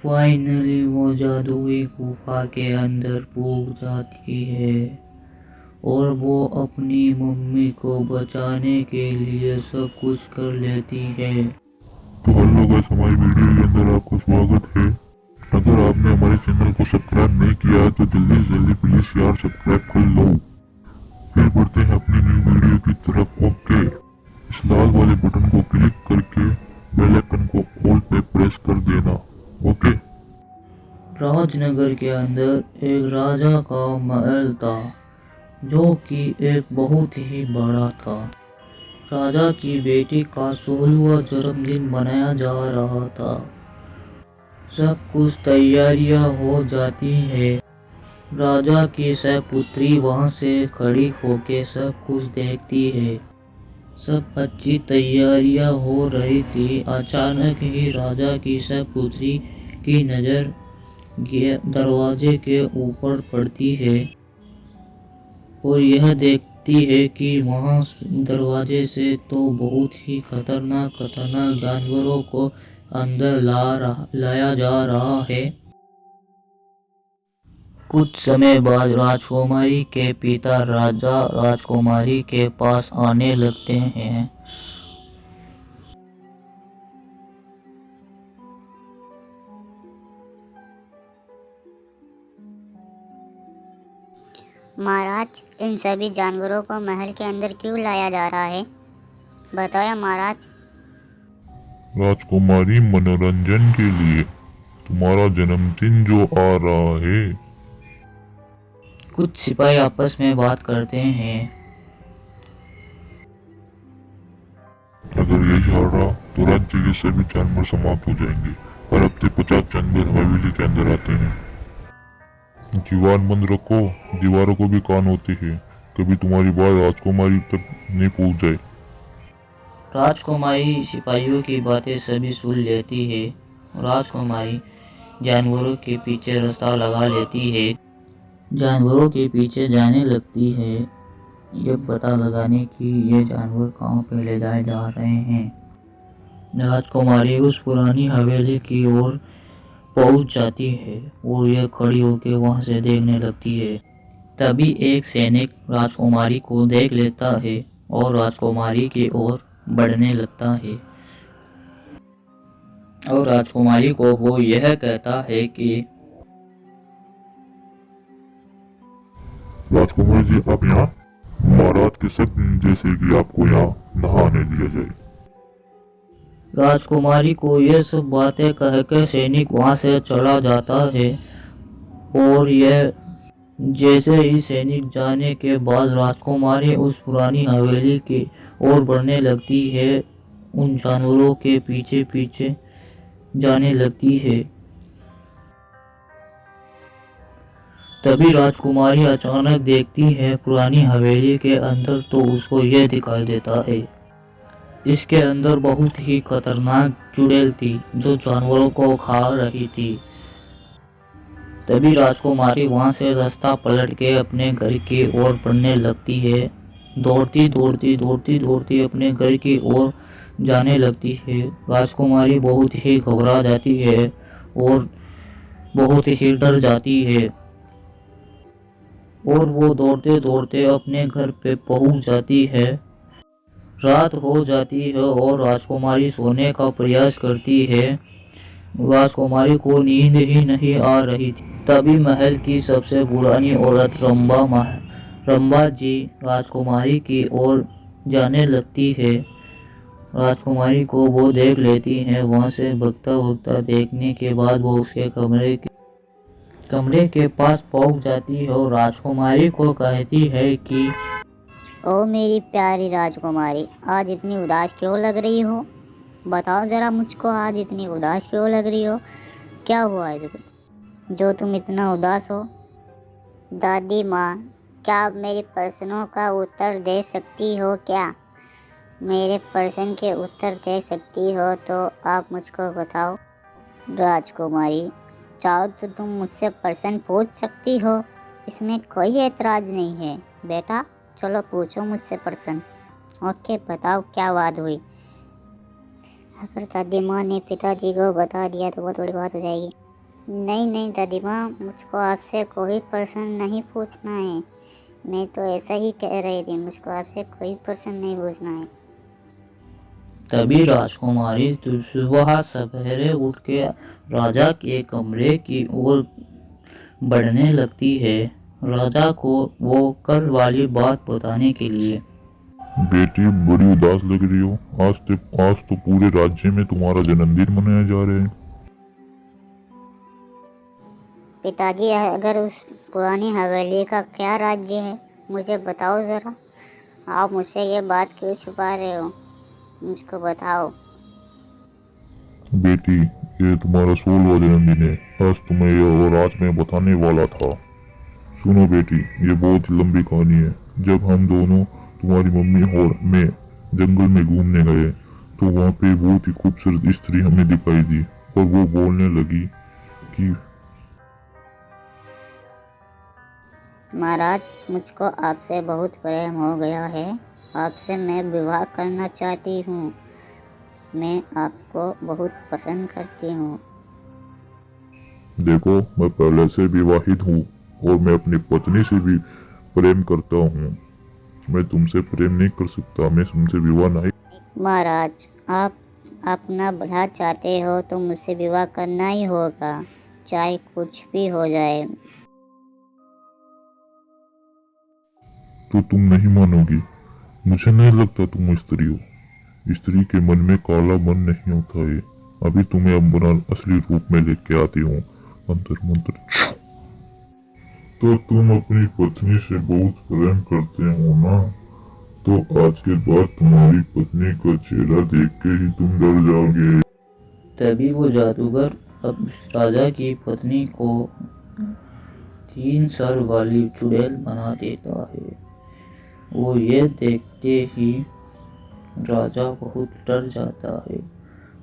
Finally वो जादुई गुफा के अंदर पहुंच जाती है और वो अपनी मम्मी को बचाने के लिए सब कुछ कर लेती है। तो हेलो गाइस, हमारी वीडियो के अंदर आपका स्वागत है। अगर आपने हमारे चैनल को सब्सक्राइब नहीं किया है तो जल्दी से जल्दी प्लीज यार सब्सक्राइब कर लो। फिर बढ़ते हैं अपनी न्यू वीडियो की तरफ। ओके, इस लाल वाले बटन को क्लिक करके बेल आइकन को ऑल पे प्रेस कर देना। ओके। राजनगर के अंदर एक राजा का महल था जो कि एक बहुत ही बड़ा था। राजा की बेटी का 16वां जन्मदिन मनाया जा रहा था। सब कुछ तैयारियां हो जाती है। राजा की सपुत्री वहां से खड़ी होके सब कुछ देखती है। सब अच्छी तैयारियां हो रही थी। अचानक ही राजा की सपुत्री की नजर दरवाजे के ऊपर पड़ती है और यह देखती है कि वहां दरवाजे से तो बहुत ही खतरनाक जानवरों को अंदर लाया जा रहा है। कुछ समय बाद राजकुमारी के पिता राजा राजकुमारी के पास आने लगते हैं। महाराज, इन सभी जानवरों को महल के अंदर क्यों लाया जा रहा है? बताया महाराज। राजकुमारी, मनोरंजन के लिए तुम्हारा जन्मदिन जो आ रहा है। कुछ सिपाही आपस में बात करते हैं। अगर यही हार रहा तो राज्य के सभी जानवर समाप्त हो जाएंगे। हर हफ्ते 50 जानवर हवेली के अंदर आते हैं। जीवान बंद रखो, दीवारों को भी कान होते हैं। कभी तुम्हारी बात राजकुमारी तक नहीं पहुंच जाए। राजकुमारी सिपाहियों की बातें सभी सुन लेती है। राजकुमारी जानवरों के पीछे रास्ता लगा लेती है। जानवरों के पीछे जाने लगती है, ये पता लगाने की ये जानवर कहाँ पे ले जाए जा रहे हैं। राजकुमारी उस पुरानी हवेली की ओर पहुंच जाती है और यह खड़ी होकर वहां से देखने लगती है। तभी एक सैनिक राजकुमारी को देख लेता है और राजकुमारी की ओर बढ़ने लगता है और राजकुमारी को वो यह कहता है कि राजकुमारी जी, आप यहाँ महाराज के शक जैसे कि आपको यहाँ नहाने दिया जाए। राजकुमारी को ये सब बातें कहकर सैनिक वहां से चला जाता है और यह जैसे ही सैनिक जाने के बाद राजकुमारी उस पुरानी हवेली की ओर बढ़ने लगती है। उन जानवरों के पीछे पीछे जाने लगती है। तभी राजकुमारी अचानक देखती है पुरानी हवेली के अंदर, तो उसको यह दिखाई देता है इसके अंदर बहुत ही खतरनाक चुड़ैल थी जो जानवरों को खा रही थी। तभी राजकुमारी वहां से रास्ता पलट के अपने घर की ओर बढ़ने लगती है। दौड़ती अपने घर की ओर जाने लगती है। राजकुमारी बहुत ही घबरा जाती है और बहुत ही डर जाती है और वो दौड़ते दौड़ते अपने घर पे पहुंच जाती है। रात हो जाती है और राजकुमारी सोने का प्रयास करती है। राजकुमारी को नींद ही नहीं आ रही थी। तभी महल की सबसे पुरानी औरत रंबा जी राजकुमारी की ओर जाने लगती है। राजकुमारी को वो देख लेती है। वहां से भगता देखने के बाद वो उसके कमरे के पास पहुंच जाती है और राजकुमारी को कहती है कि ओ मेरी प्यारी राजकुमारी, आज इतनी उदास क्यों लग रही हो? बताओ जरा मुझको, आज इतनी उदास क्यों लग रही हो? क्या हुआ है जो तुम इतना उदास हो? दादी माँ, क्या आप मेरे प्रश्नों का उत्तर दे सकती हो क्या? मेरे प्रश्न के उत्तर दे सकती हो तो आप मुझको बताओ। राजकुमारी, चाहो तो तुम मुझसे प्रश्न पूछ सकती हो, इसमें कोई एतराज नहीं है बेटा। चलो पूछो मुझसे प्रश्न। ओके, बताओ क्या बात हुई? अगर दादी माँ ने पिताजी को बता दिया तो बहुत बड़ी बात हो जाएगी। नहीं नहीं दादी माँ, मुझको आपसे कोई प्रश्न नहीं पूछना है। मैं तो ऐसा ही कह रही थी, मुझको आपसे कोई प्रश्न नहीं पूछना है। तभी राजकुमारी सुबह सवेरे उठ के राजा के कमरे की ओर बढ़ने लगती है, राजा को वो कल वाली बात बताने के लिए। बेटी, बड़ी उदास लग रही हो। आज तो पूरे राज्य में तुम्हारा जन्मदिन मनाया जा रहा है। पिताजी, अगर उस पुरानी हवेली का क्या राज्य है, मुझे बताओ ज़रा। आप मुझसे ये बात क्यों छुपा रहे हो, मुझको बताओ। बेटी, ये तुम्हारा 16वां जन्मदिन है। आज तुम्हें ये और आज मैं बताने वाला था। सुनो बेटी, ये बहुत लंबी कहानी है। जब हम दोनों, तुम्हारी मम्मी और मैं, जंगल में घूमने गए तो वहाँ पे बहुत ही खूबसूरत स्त्री हमें दिखाई दी और वो बोलने लगी कि महाराज, मुझको आपसे बहुत प्रेम हो गया है। आपसे मैं विवाह करना चाहती हूँ। मैं आपको बहुत पसंद करती हूँ। देखो, मैं पहले से विवाहित हूँ और मैं अपनी पत्नी से भी प्रेम करता हूँ। मैं तुमसे प्रेम नहीं कर सकता, मैं तुमसे विवाह नहीं। महाराज, आप अपना भला चाहते हो तो मुझसे विवाह करना ही होगा, चाहे कुछ भी हो जाए। तो तुम नहीं मानोगी। मुझे नहीं लगता तुम स्त्री हो। स्त्री के मन में काला मन नहीं होता है। अभी तुम्हें अपना असली रूप में लेके आती हूँ। मंत्र मंत्र छू। तो तुम अपनी पत्नी से बहुत प्रेम करते हो ना? तो आज के बाद तुम्हारी पत्नी का चेहरा देख के ही तुम डर जाओगे। तभी वो जादूगर अब राजा की पत्नी को 3 सर वाली चुड़ैल बना देता है। वो ये देखते ही राजा बहुत डर जाता है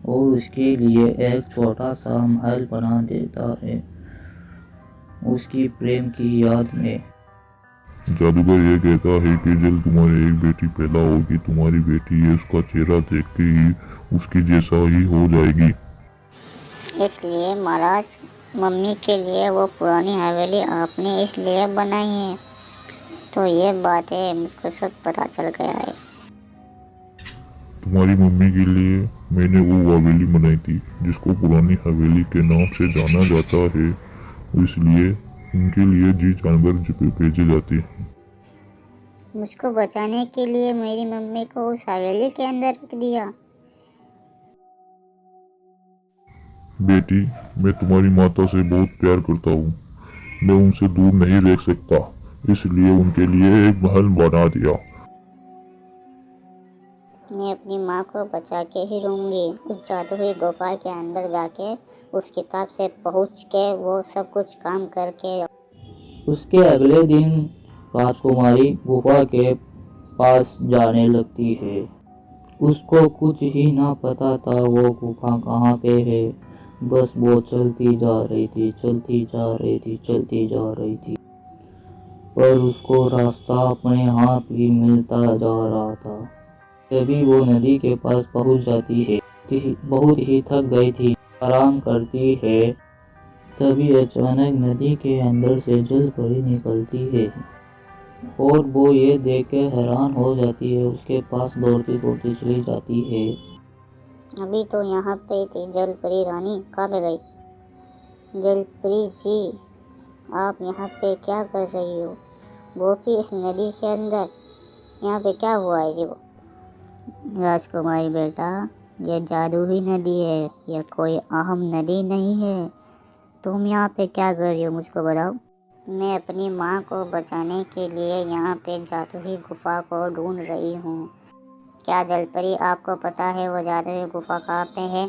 और उसके लिए एक छोटा सा महल बना देता है उसकी प्रेम की याद में। जादूगर ये कहता है कि जल्द तुम्हारी एक बेटी पैदा होगी। तुम्हारी बेटी ये उसका चेहरा देख के ही उसकी जैसा ही हो जाएगी। इसलिए महाराज, मम्मी के लिए वो पुरानी हवेली आपने इसलिए बनाई है। तो ये बात है, मुझको सब पता चल गया है। तुम्हारी मम्मी के लिए मैंने वो हवेली बनाई थी जिसको पुरानी हवेली के नाम से जाना जाता है। इसलिए उनके लिए जी जानवर भेजे जाते हैं। मुझको बचाने के लिए मेरी मम्मी को उस हवेली के अंदर रख दिया। बेटी, मैं तुम्हारी माता से बहुत प्यार करता हूँ। मैं उनसे दूर नहीं रह सकता, इसलिए उनके लिए एक महल बना दिया। मैं अपनी माँ को बचा के ही रहूँगी। उस जादुई गुफा के अंदर जाके उस किताब से पहुँच के वो सब कुछ काम करके। उसके अगले दिन राजकुमारी गुफा के पास जाने लगती है। उसको कुछ ही ना पता था वो गुफा कहाँ पे है। बस वो चलती जा रही थी, चलती जा रही थी, चलती जा रही थी, पर उसको रास्ता अपने आप ही मिलता जा रहा था। तभी वो नदी के पास पहुंच जाती है। बहुत ही थक गई थी, आराम करती है। तभी अचानक नदी के अंदर से जल परी निकलती है और वो ये देख के हैरान हो जाती है। उसके पास दौड़ती दौड़ती चली जाती है। अभी तो यहाँ पे थी जलपरी रानी, कहाँ पे गई? जलपरी जी, आप यहाँ पे क्या कर रही हो? वो भी इस नदी के अंदर, यहाँ पे क्या हुआ है जी? वो राजकुमारी बेटा, ये जादुई नदी है, यह कोई आम नदी नहीं है। तुम यहाँ पे क्या कर रही हो, मुझको बताओ। मैं अपनी माँ को बचाने के लिए यहाँ पे जादुई गुफा को ढूंढ रही हूँ। क्या जलपरी, आपको पता है वो जादुई गुफा कहाँ पे है?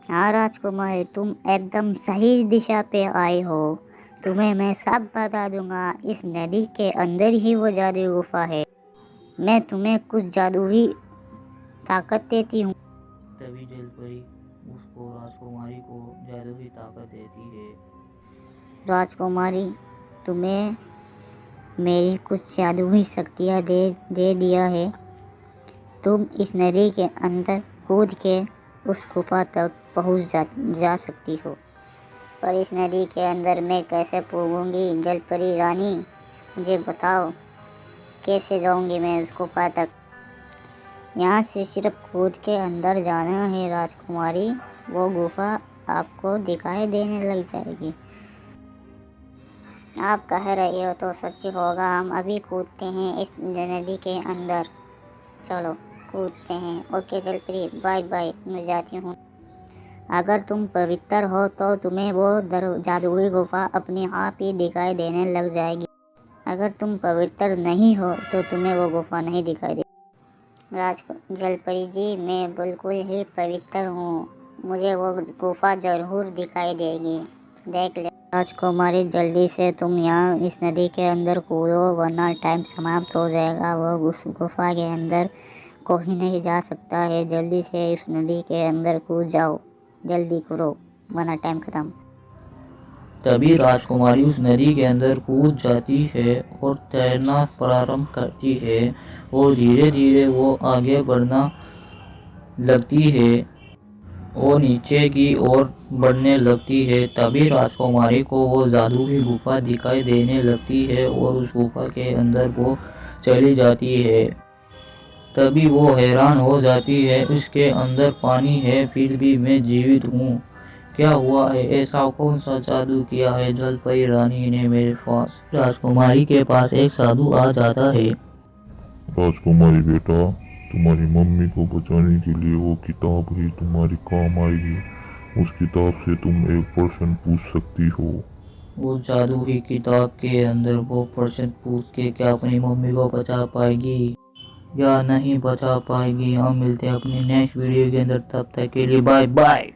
हाँ राजकुमारी, तुम एकदम सही दिशा पे आए हो। तुम्हें मैं सब बता दूंगा। इस नदी के अंदर ही वो जादुई गुफा है। मैं तुम्हें कुछ जादुई ताकत देती हूँ। तभी जलपरी उसको राजकुमारी को जादुई ताकत देती है। राजकुमारी, तुम्हें मेरी कुछ जादुई शक्तियाँ दे दिया है। तुम इस नदी के अंदर कूद के उस गुफा तक पहुंच जा सकती हो। पर इस नदी के अंदर मैं कैसे पहुंचूंगी जलपरी रानी, मुझे बताओ कैसे जाऊंगी मैं उस गुफा तक। यहाँ से सिर्फ कूद के अंदर जाना है राजकुमारी, वो गुफा आपको दिखाई देने लग जाएगी। आप कह रही हो तो सच होगा, हम अभी कूदते हैं इस नदी के अंदर, चलो कूदते हैं। ओके जलपरी, बाय बाय, मैं जाती हूँ। अगर तुम पवित्र हो तो तुम्हें वो जादुई गुफा अपने आप ही दिखाई देने लग जाएगी। अगर तुम पवित्र नहीं हो तो तुम्हें वो गुफा नहीं दिखाई देगी। जलपरी जी, मैं बिल्कुल ही पवित्र हूँ, मुझे वो गुफा जरूर दिखाई देगी, देख ले। राजकुमारी जल्दी से तुम यहाँ इस नदी के अंदर कूदो, वरना टाइम समाप्त हो जाएगा। वो उस गुफा के अंदर कोई नहीं जा सकता है। जल्दी से इस नदी के अंदर कूद जाओ, जल्दी करो वरना टाइम खत्म। तभी राजकुमारी उस नदी के अंदर कूद जाती है और तैरना प्रारंभ करती है और धीरे धीरे वो आगे बढ़ना लगती है और नीचे की ओर बढ़ने लगती है। तभी राजकुमारी को वो जादू की गुफा दिखाई देने लगती है और उस गुफा के अंदर वो चली जाती है। तभी वो हैरान हो जाती है, इसके अंदर पानी है फिर भी मैं जीवित हूँ, क्या हुआ है, ऐसा कौन सा जादू किया है जलपरी रानी ने मेरे पास। राजकुमारी के पास एक साधु आ जाता है। राजकुमारी बेटा, तुम्हारी मम्मी को बचाने के लिए वो किताब ही तुम्हारी काम आएगी। उस किताब से तुम एक प्रश्न पूछ सकती हो। वो जादू की किताब के अंदर वो प्रश्न पूछ के क्या अपनी मम्मी को बचा पाएगी या नहीं बचा पाएगी। हम मिलते हैं अपनी नेक्स्ट वीडियो के अंदर, तब तक के लिए बाय बाय।